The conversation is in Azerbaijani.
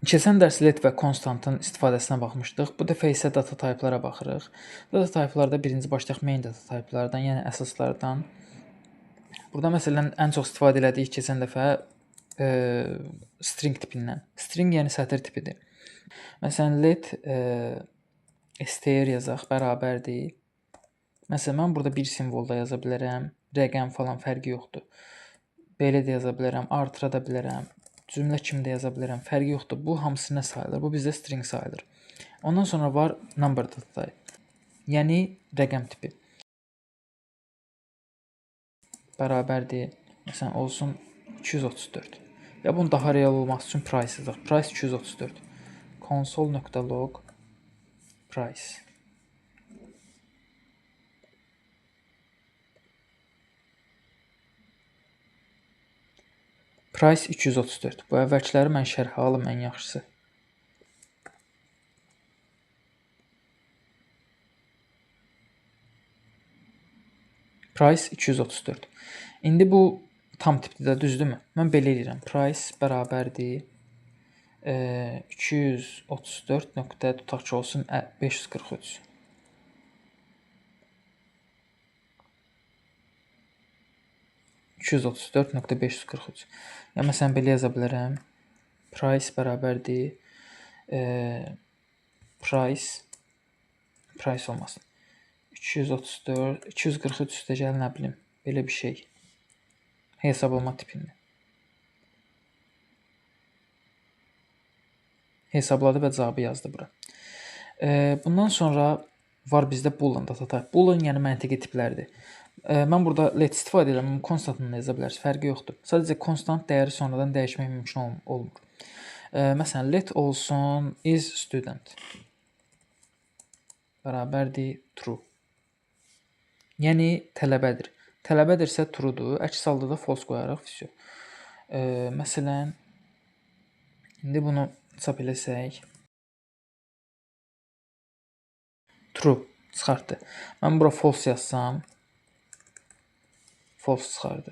Keçən dərs let və konstantın istifadəsinə baxmışdıq. Bu dəfə isə data type'lara baxırıq. Data type'larda birinci başlayaq main data type'lardan, yəni əsaslardan. Burada məsələn ən çox istifadə elədik keçən dəfə string tipindən. String yəni sətr tipidir. Məsələn let str yazaq bərabərdir. Məsələn mən burada bir simvol da yaza bilərəm, rəqəm falan fərqi yoxdur. Belə də yaza bilərəm, artıra da bilərəm. Cümlə kimi də yaza bilərəm. Fərqi yoxdur. Bu hamısı nə sayılır? Bu bizdə string sayılır. Ondan sonra var number data type. Yəni rəqəm tipi. Bərabərdir. Məsələn olsun 234. Ya bunun daha real olması üçün price yazaq. Price 234. Console.log price. Price 234. Bu əvvəlkiləri mən şərhə alım ən yaxşısı. Price 234. İndi bu tam tipdir də, düzdürmü? Mən belə edirəm. Price bərabərdir 234 nöqtə tutaq ki olsun 543. .543. Yəni məsələn belə yaza bilərəm. Price bərabərdir price olmasın. 234 243 üstəgəl nə bilim belə bir şey. Hesablama tipində. Hesabladı və cavabı yazdı bura. Bundan sonra var bizdə boolean data type. Boolean yəni məntiqi tiplərdir. Mən burada let istifadə edirəm, konstantını yaza bilərsiniz, fərqi yoxdur. Sadəcə konstant dəyəri sonradan dəyişmək mümkün olmur. Məsələn let olsun is student bərabərdir true. Yəni tələbədir. Tələbədirsə truedur, əks halda da false qoyarıq. Məsələn indi bunu çap eləsək true çıxartdı. Mən bura false yazsam false çıxardı.